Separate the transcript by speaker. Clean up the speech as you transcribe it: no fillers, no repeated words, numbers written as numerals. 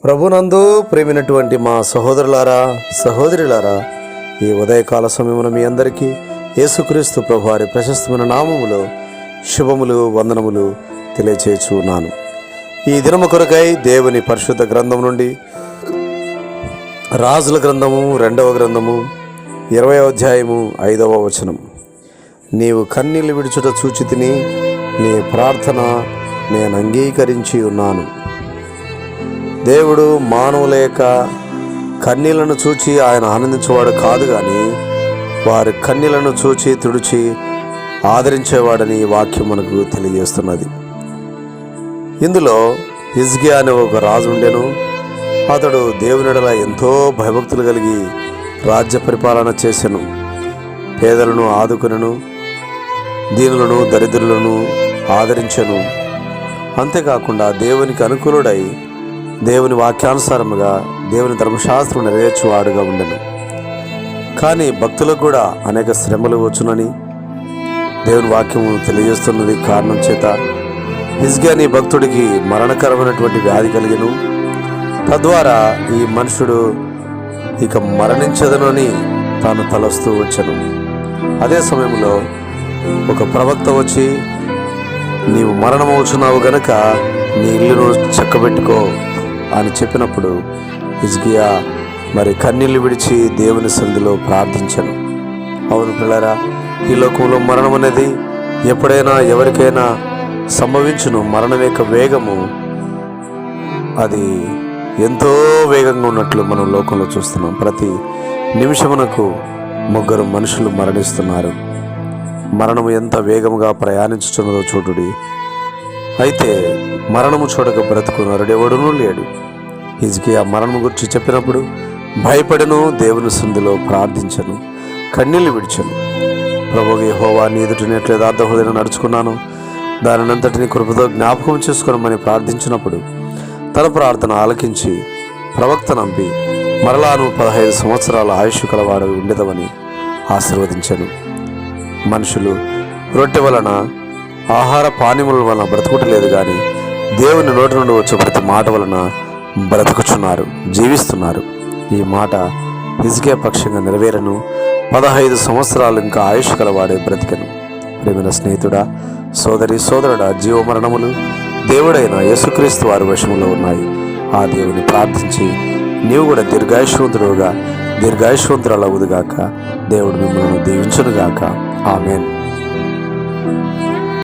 Speaker 1: ప్రభునందు ప్రేమినటువంటి మా సహోదరులారా సహోదరులారా, ఈ ఉదయకాల సమయమున మీ అందరికీ యేసుక్రీస్తు ప్రభువారి ప్రశస్తమైన నామములో శుభములు వందనములు తెలియచేయుచున్నాను. ఈ దినము కొరకై దేవుని పరిశుద్ధ గ్రంథం నుండి రాజుల గ్రంథము 2వ గ్రంథము 20వ అధ్యాయము 5వ వచనం. నీవు కన్నీళ్లు విడుచుట చూచితిని, నీ ప్రార్థన నేను అంగీకరించి ఉన్నాను. దేవుడు మానవుల యొక్క కన్నీళ్లను చూచి ఆయన ఆనందించేవాడు కాదు, కానీ వారి కన్నీళ్లను చూచి తుడిచి ఆదరించేవాడని ఈ వాక్యం మనకు తెలియజేస్తున్నది. ఇందులో హిజ్కియా అనే ఒక రాజు ఉండెను. అతడు దేవుని యెడల ఎంతో భయభక్తులు కలిగి రాజ్య పరిపాలన చేసెను. పేదలను ఆదుకొనెను, దీనులను దరిద్రులను ఆదరించెను. అంతేకాకుండా దేవునికి అనుకూలుడై దేవుని వాక్యానుసారముగా దేవుని ధర్మశాస్త్రం నెరవేర్చువాడుగా ఉండెను. కానీ భక్తులకు కూడా అనేక శ్రమలు వచ్చునని దేవుని వాక్యము తెలియజేస్తున్నది. కారణం చేత హిజ్కియా అనే భక్తుడికి మరణకరమైనటువంటి వ్యాధి కలిగెను. తద్వారా ఈ మనుషుడు ఇక మరణించదనని తాను తలస్తూ వచ్చెను. అదే సమయంలో ఒక ప్రవక్త వచ్చి, నీవు మరణమవుచున్నావు గనక నీ ఇల్లును చక్కబెట్టుకో అని చెప్పినప్పుడు హిజ్కియా మరి కన్నీళ్లు విడిచి దేవుని సన్నిధిలో ప్రార్థించను. అవును పిల్లరా, ఈ లోకంలో మరణం అనేది ఎప్పుడైనా ఎవరికైనా సంభవించును. మరణం యొక్క వేగము అది ఎంతో వేగంగా ఉన్నట్లు మనం లోకంలో చూస్తున్నాం. ప్రతి నిమిషమునకు 3 మనుషులు మరణిస్తున్నారు. మరణము ఎంత వేగముగా ప్రయాణించుచున్నదో చూడుడి. అయితే మరణము చూడక బ్రతుకు నరుడెవడునూ లేడు. హిజ్కియా మరణము గురించి చెప్పినప్పుడు భయపడను, దేవుని సన్నిధిలో ప్రార్థించను, కన్నీళ్లు విడిచను. ప్రభువు యెహోవా, నీ ఎదుట నేను యథార్థ హృదయం నడుచుకున్నాను, దానినంతటిని కృపతో జ్ఞాపకం చేసుకోనమని ప్రార్థించినప్పుడు తన ప్రార్థన ఆలకించి ప్రవక్త నంపి మరలాను 15 సంవత్సరాల ఆయుష్ కలవాడు ఉండేదవని ఆశీర్వదించను. మనుషులు రొట్టె వలన ఆహార పానీయముల వలన బ్రతుకుటలేదు, కానీ దేవుని నోటి నుండి వచ్చే ప్రతి మాట వలన బ్రతుకుచున్నారు, జీవిస్తున్నారు. ఈ మాట హిజ్కియా పక్షంగా నెరవేరను. 15 సంవత్సరాలు ఇంకా ఆయుష్ కలవాడే బ్రతికెను. ప్రేమైన స్నేహితుడా, సోదరి సోదరుడా, జీవమరణములు దేవుడైన యేసుక్రీస్తు వారి వశములో ఉన్నాయి. ఆ దేవుని ప్రార్థించి నీవు కూడా దీర్ఘాయుష్వంతుడుగా దీర్ఘాయుష్వంతురాలవుదుగాక. దేవుడు మిమ్మల్ని దీవించునుగాక. ఆమేన్.